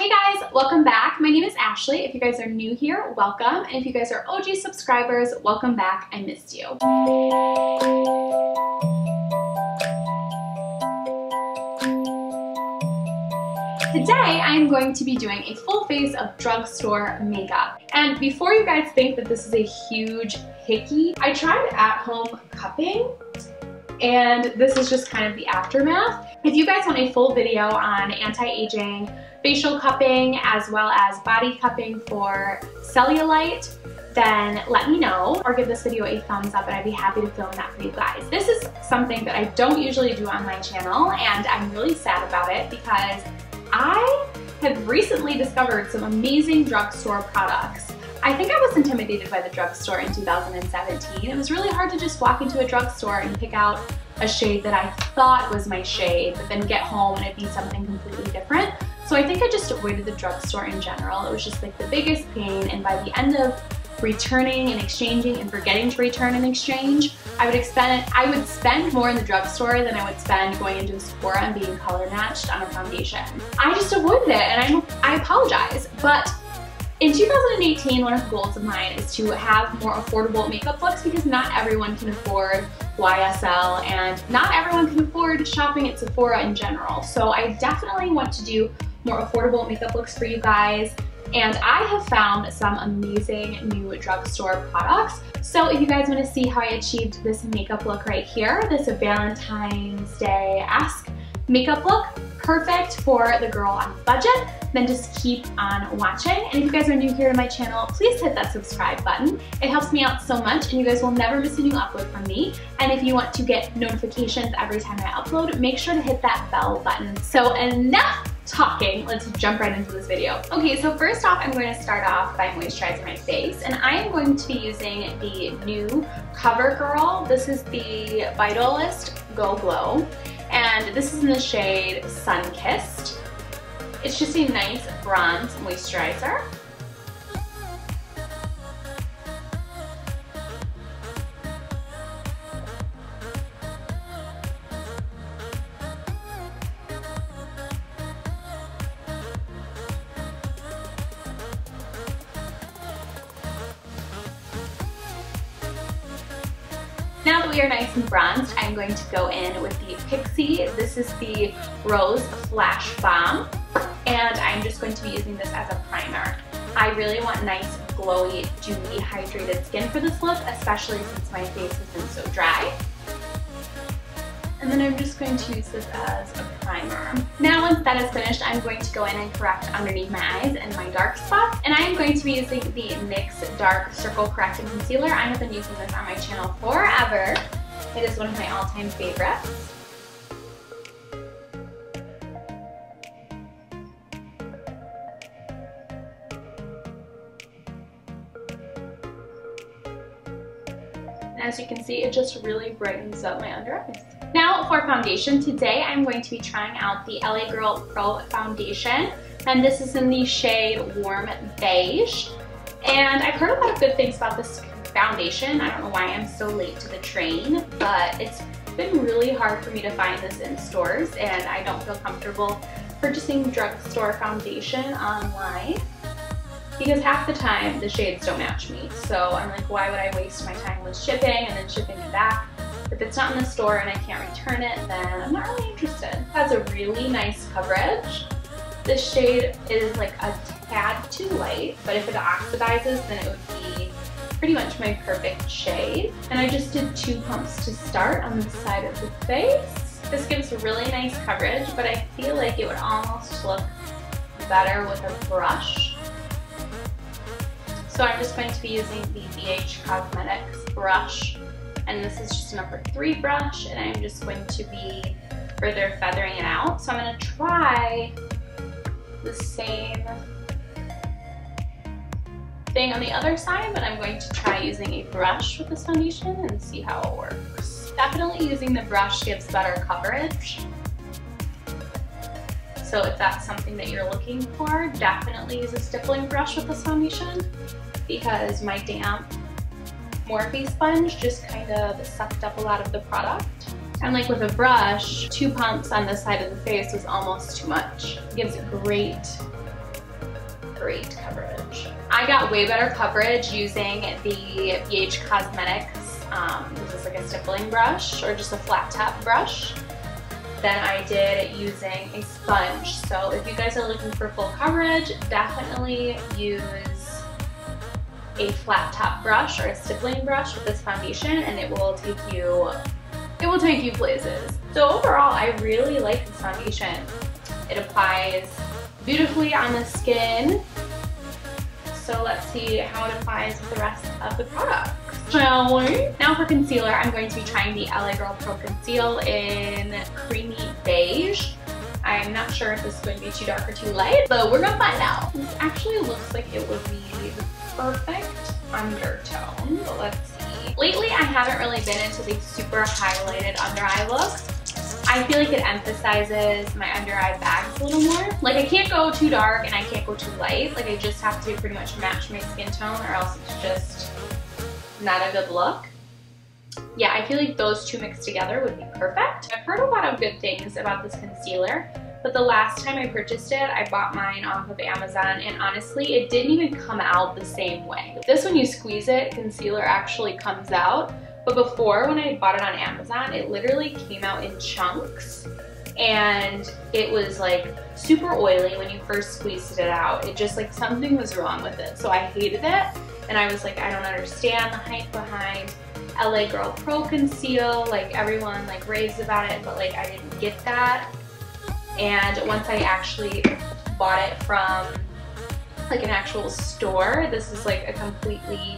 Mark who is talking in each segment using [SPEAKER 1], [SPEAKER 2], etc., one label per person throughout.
[SPEAKER 1] Hey guys, welcome back. My name is Ashley. If you guys are new here, welcome. And if you guys are OG subscribers, welcome back. I missed you. Today, I'm going to be doing a full face of drugstore makeup. And before you guys think that this is a huge hickey, I tried at-home cupping, and this is just kind of the aftermath. If you guys want a full video on anti-aging, facial cupping, as well as body cupping for cellulite, then let me know or give this video a thumbs up and I'd be happy to film that for you guys. This is something that I don't usually do on my channel and I'm really sad about it because I have recently discovered some amazing drugstore products. I think I was intimidated by the drugstore in 2017. It was really hard to just walk into a drugstore and pick out a shade that I thought was my shade, but then get home and it'd be something completely different. So I think I just avoided the drugstore in general. It was just like the biggest pain, and by the end of returning and exchanging and forgetting to return and exchange, I would spend more in the drugstore than I would spend going into a Sephora and being color matched on a foundation. I just avoided it and I apologize, but in 2018, one of the goals of mine is to have more affordable makeup looks because not everyone can afford YSL and not everyone can afford shopping at Sephora in general. So I definitely want to do more affordable makeup looks for you guys. And I have found some amazing new drugstore products. So if you guys want to see how I achieved this makeup look right here, this Valentine's Day-esque makeup look, perfect for the girl on a budget, then just keep on watching. And if you guys are new here to my channel, please hit that subscribe button. It helps me out so much and you guys will never miss a new upload from me. And if you want to get notifications every time I upload, make sure to hit that bell button. So enough talking, let's jump right into this video. Okay, so first off, I'm going to start off by moisturizing my face, and I am going to be using the new Covergirl. This is the Vitalist Go Glow, and this is in the shade Sunkissed. It's just a nice bronze moisturizer. Now that we are nice and bronzed, I'm going to go in with the Pixi. This is the Rose Flash Balm, and I'm just going to be using this as a primer. I really want nice, glowy, dewy, hydrated skin for this look, especially since my face has been so dry. And then I'm just going to use this as a primer. Now once that is finished, I'm going to go in and correct underneath my eyes and my dark spots. And I am going to be using the Nyx Dark Circle Correcting Concealer. I have been using this on my channel forever. It is one of my all-time favorites. And as you can see, it just really brightens up my under eyes. Now for foundation, today I'm going to be trying out the LA Girl Pro Foundation, and this is in the shade Warm Beige. And I've heard a lot of good things about this foundation. I don't know why I'm so late to the train, but it's been really hard for me to find this in stores, and I don't feel comfortable purchasing drugstore foundation online because half the time the shades don't match me. So I'm like, why would I waste my time with shipping and then shipping it back? If it's not in the store and I can't return it, then I'm not really interested. It has a really nice coverage. This shade is like a tad too light, but if it oxidizes, then it would be pretty much my perfect shade. And I just did 2 pumps to start on the side of the face. This gives really nice coverage, but I feel like it would almost look better with a brush. So I'm just going to be using the BH Cosmetics brush. And this is just a number 3 brush, and I'm just going to be further feathering it out. So I'm going to try the same thing on the other side, but I'm going to try using a brush with this foundation and see how it works. Definitely using the brush gives better coverage. So if that's something that you're looking for, definitely use a stippling brush with this foundation because my damp Morphe sponge just kind of sucked up a lot of the product. And like with a brush, 2 pumps on this side of the face was almost too much. It gives a great great coverage. I got way better coverage using the BH Cosmetics, this is like a stippling brush or just a flat top brush, than I did using a sponge. So if you guys are looking for full coverage, definitely use a flat top brush or a stippling brush with this foundation, and it will take you places. So overall, I really like this foundation. It applies beautifully on the skin. So let's see how it applies with the rest of the product, shall we? Now for concealer, I'm going to be trying the LA Girl Pro Conceal in Creamy Beige. I'm not sure if this is going to be too dark or too light, but we're gonna find out. This actually looks like it would be the perfect undertone, but let's see. Lately, I haven't really been into the super highlighted under eye looks. I feel like it emphasizes my under eye bags a little more. Like, I can't go too dark and I can't go too light. Like, I just have to pretty much match my skin tone or else it's just not a good look. Yeah, I feel like those two mixed together would be perfect. I've heard a lot of good things about this concealer, but the last time I purchased it, I bought mine off of Amazon, and honestly, it didn't even come out the same way. This, when you squeeze it, concealer actually comes out. But before, when I bought it on Amazon, it literally came out in chunks, and it was like super oily when you first squeezed it out. It just, like, something was wrong with it. So I hated it, and I was like, I don't understand the hype behind LA Girl Pro Conceal. Like, everyone like raves about it, but like I didn't get that. And once I actually bought it from like an actual store, this is like a completely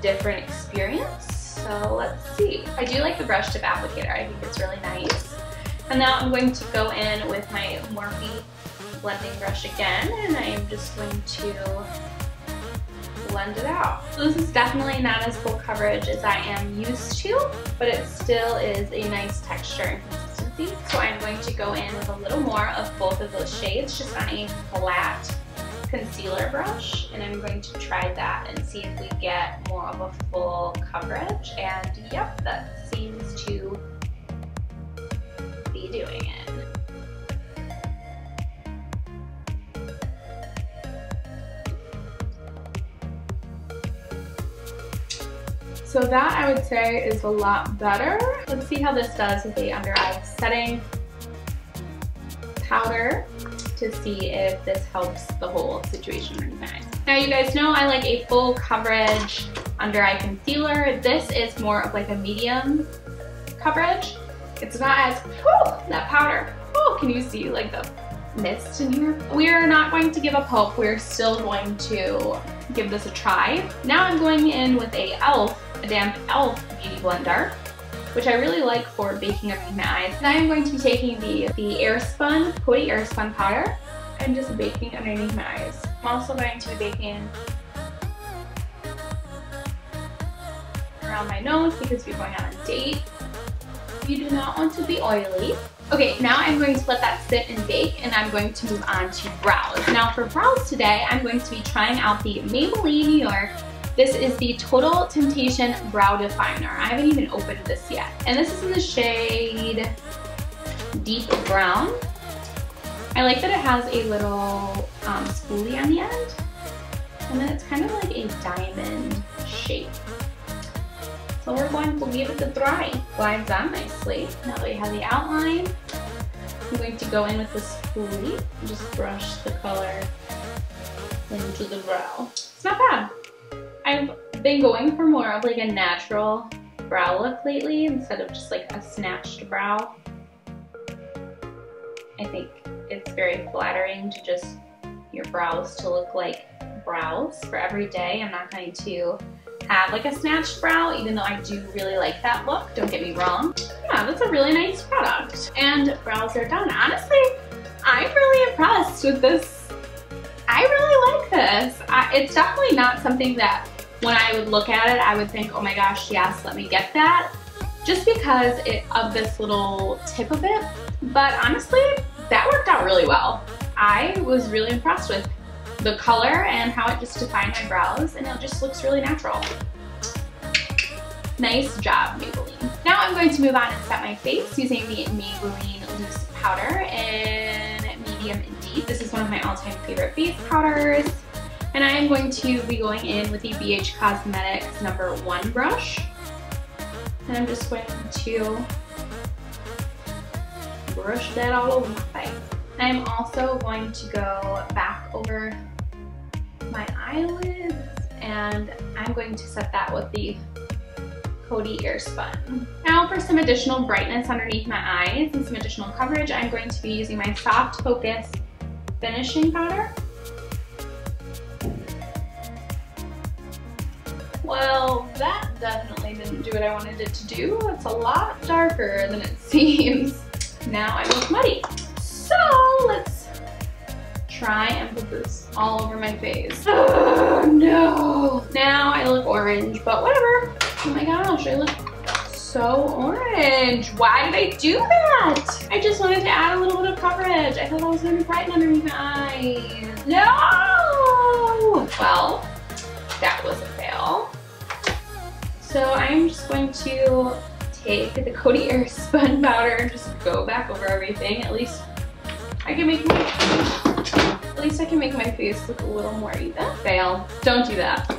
[SPEAKER 1] different experience. So let's see. I do like the brush tip applicator. I think it's really nice. And now I'm going to go in with my Morphe blending brush again, and I am just going to blend it out. So this is definitely not as full coverage as I am used to, but it still is a nice texture and consistency. So I'm going to go in with a little more of both of those shades just on a flat concealer brush, and I'm going to try that and see if we get more of a full coverage. And yep, that seems to be doing it. So that, I would say, is a lot better. Let's see how this does with the under eye setting powder to see if this helps the whole situation in my eyes. Now, you guys know I like a full coverage under eye concealer. This is more of like a medium coverage. It's not as, whew, that powder. Oh, can you see like the mist in here? We are not going to give up hope. We're still going to give this a try. Now I'm going in with a damp e.l.f. beauty blender, which I really like for baking underneath my eyes. Now I'm going to be taking the Coty Air Spun powder and just baking underneath my eyes. I'm also going to be baking around my nose because we're going on a date. You do not want to be oily. Okay, now I'm going to let that sit and bake, and I'm going to move on to brows. Now for brows today, I'm going to be trying out the Maybelline New York. This is the Total Temptation Brow Definer. I haven't even opened this yet. And this is in the shade Deep Brown. I like that it has a little spoolie on the end. And then it's kind of like a diamond shape. So we're going to give it a try. Glides on nicely. Now that we have the outline, I'm going to go in with the spoolie and just brush the color into the brow. It's not bad. I've been going for more of like a natural brow look lately instead of just like a snatched brow. I think it's very flattering to just your brows to look like brows for every day. I'm not going to have like a snatched brow, even though I do really like that look, don't get me wrong. Yeah, that's a really nice product. And brows are done. Honestly, I'm really impressed with this. I really like this. It's definitely not something that when I would look at it, I would think, oh my gosh, yes, let me get that. Just because of this little tip of it. But honestly, that worked out really well. I was really impressed with the color and how it just defined my brows, and it just looks really natural. Nice job, Maybelline. Now I'm going to move on and set my face using the Maybelline Loose Powder in medium and deep. Healthy. This is one of my all-time favorite face powders. And I am going to be going in with the BH Cosmetics number 1 brush. And I'm just going to brush that all over my face. I'm also going to go back over my eyelids, and I'm going to set that with the Coty Air Spun. Now for some additional brightness underneath my eyes and some additional coverage, I'm going to be using my Soft Focus finishing powder. Well, that definitely didn't do what I wanted it to do. It's a lot darker than it seems. Now I look muddy. So let's try and put this all over my face. Oh no! Now I look orange, but whatever. Oh my gosh, I look so orange. Why did I do that? I just wanted to add a little bit of coverage. I thought I was gonna brighten underneath my eyes. No! Well, that was a fail. So I'm just going to take the Coty Air Spun powder and just go back over everything. At least I can make my face look a little more even. Fail. Don't do that.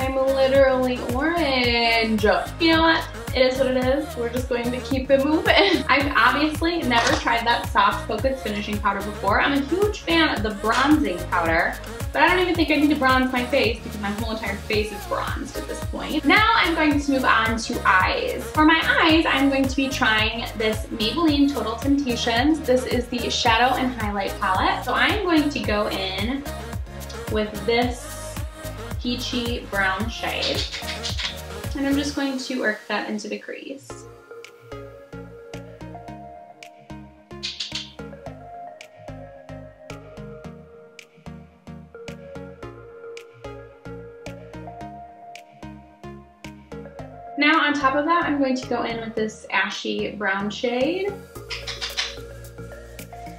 [SPEAKER 1] I'm literally orange. You know what? It is what it is. We're just going to keep it moving. I've obviously never tried that Soft Focus finishing powder before. I'm a huge fan of the bronzing powder, but I don't even think I need to bronze my face because my whole entire face is bronzed at this point. Now I'm going to move on to eyes. For my eyes, I'm going to be trying this Maybelline Total Temptations. This is the shadow and highlight palette. So I'm going to go in with this peachy brown shade, and I'm just going to work that into the crease. Now on top of that, I'm going to go in with this ashy brown shade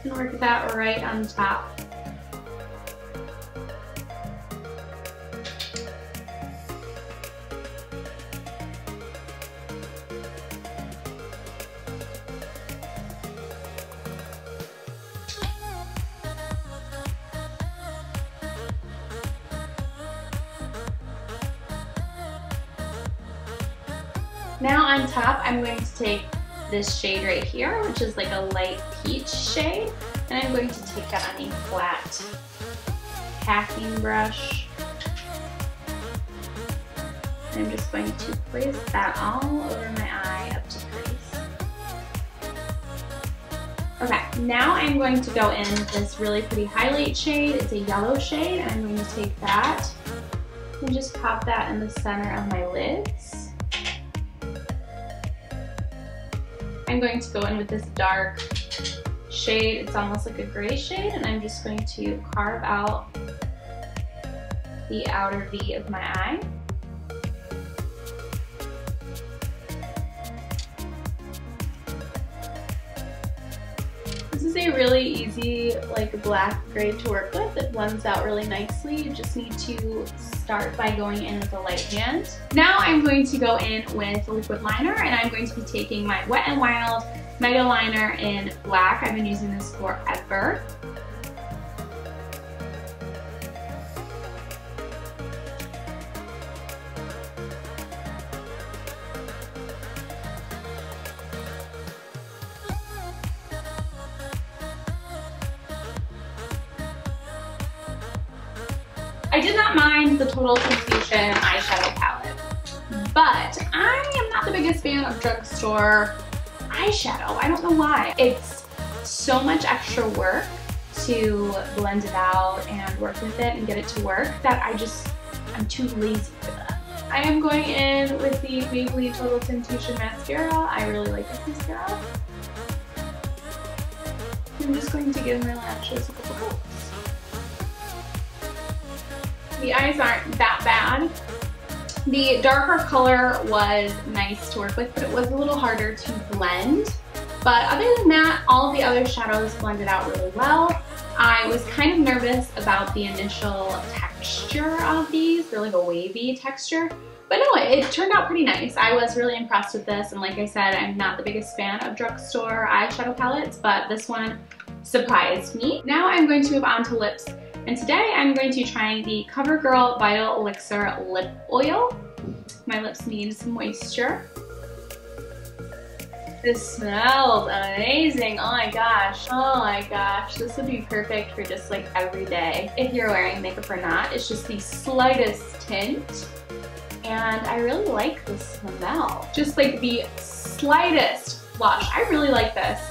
[SPEAKER 1] and work that right on top. Now on top, I'm going to take this shade right here, which is like a light peach shade, and I'm going to take that on a flat packing brush. And I'm just going to place that all over my eye up to the crease. Okay, now I'm going to go in with this really pretty highlight shade. It's a yellow shade, and I'm going to take that and just pop that in the center of my lids. I'm going to go in with this dark shade. It's almost like a gray shade, and I'm just going to carve out the outer V of my eye. This is a really easy, like, black grade to work with. It blends out really nicely. You just need to start by going in with a light hand. Now I'm going to go in with a liquid liner, and I'm going to be taking my Wet n Wild Mega Liner in black. I've been using this forever. I did not mind the Total Temptation eyeshadow palette, but I am not the biggest fan of drugstore eyeshadow. I don't know why. It's so much extra work to blend it out and work with it and get it to work that I'm too lazy for that. I am going in with the Maybelline Total Temptation mascara. I really like this mascara. I'm just going to give my lashes a couple coats. The eyes aren't that bad. The darker color was nice to work with, but it was a little harder to blend. But other than that, all of the other shadows blended out really well. I was kind of nervous about the initial texture of these. They're like a wavy texture, But no, it turned out pretty nice. I was really impressed with this, and like I said, I'm not the biggest fan of drugstore eyeshadow palettes, but this one surprised me. Now I'm going to move on to lips, and today I'm going to be trying the CoverGirl Vital Elixir Lip Oil. My lips need some moisture. This smells amazing. Oh my gosh. Oh my gosh. This would be perfect for just like every day. If you're wearing makeup or not, it's just the slightest tint. And I really like the smell. Just like the slightest blush. I really like this.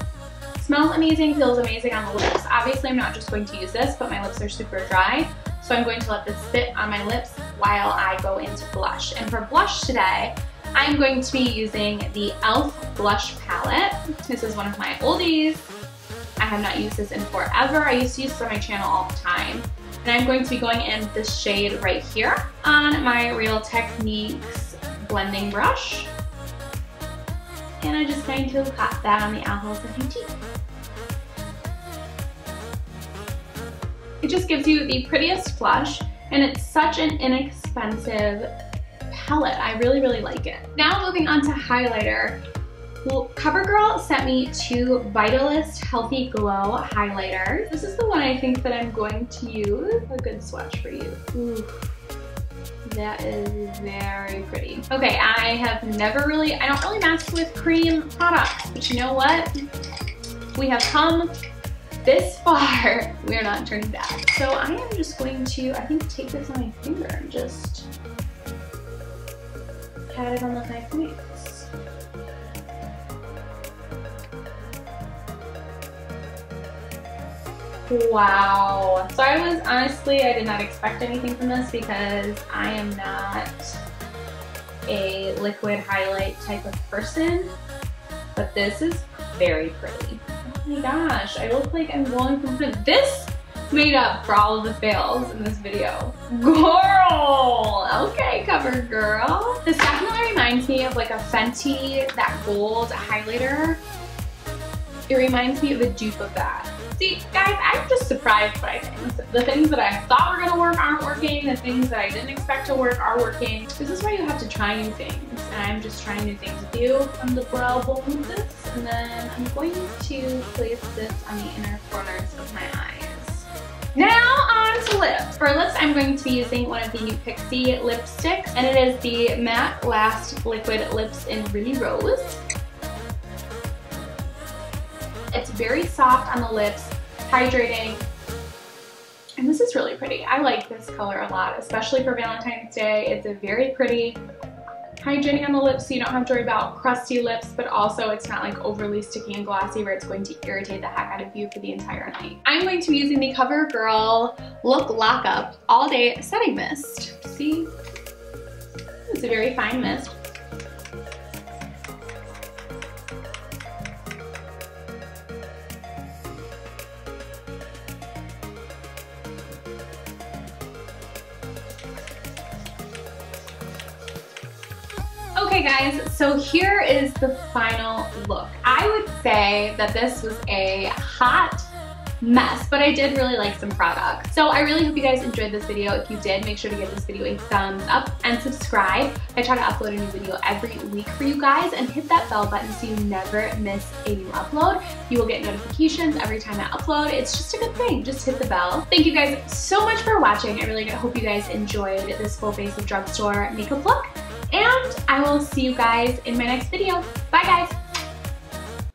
[SPEAKER 1] Smells amazing, feels amazing on the lips. Obviously, I'm not just going to use this, but my lips are super dry. So I'm going to let this sit on my lips while I go into blush. And for blush today, I'm going to be using the e.l.f. Blush Palette. This is one of my oldies. I have not used this in forever. I used to use this on my channel all the time. And I'm going to be going in this shade right here on my Real Techniques blending brush. And I'm just going to pat that on the apples of my teeth. It just gives you the prettiest blush, and it's such an inexpensive palette. I really, really like it. Now moving on to highlighter. Well, CoverGirl sent me 2 Vitalist Healthy Glow highlighters. This is the one I think that I'm going to use. A good swatch for you. Ooh, that is very pretty. Okay, I don't really mess with cream products, but you know what? We have come this far. We are not turning back. So I am just going to, I think, take this on my finger and just pat it on the high points. Wow. So I did not expect anything from this because I am not a liquid highlight type of person, but this is very pretty. Oh my gosh, I look like I'm going from this made up for all of the fails in this video. Girl! Okay, CoverGirl. This definitely reminds me of like a Fenty, that gold highlighter. It reminds me of a dupe of that. See, guys, I'm just surprised by things. The things that I thought were gonna work aren't working. The things that I didn't expect to work are working. This is why you have to try new things. And I'm just trying new things with you on the brow bone with this. And then I'm going to place this on the inner corners of my eyes. Now on to lips. For lips, I'm going to be using one of the new Pixi lipsticks. And it is the Matte Last Liquid Lips in Really Rose. It's very soft on the lips, hydrating, and this is really pretty. I like this color a lot, especially for Valentine's Day. It's a very pretty, hydrating on the lips so you don't have to worry about crusty lips, but also it's not like overly sticky and glossy where it's going to irritate the heck out of you for the entire night. I'm going to be using the CoverGirl Look Lockup All Day Setting Mist. See? It's a very fine mist. Okay guys, so here is the final look. I would say that this was a hot mess, but I did really like some products. So I really hope you guys enjoyed this video. If you did, make sure to give this video a thumbs up and subscribe. I try to upload a new video every week for you guys, and hit that bell button so you never miss a new upload. You will get notifications every time I upload. It's just a good thing. Just hit the bell. Thank you guys so much for watching. I really hope you guys enjoyed this full face of drugstore makeup look. And I will see you guys in my next video. Bye guys!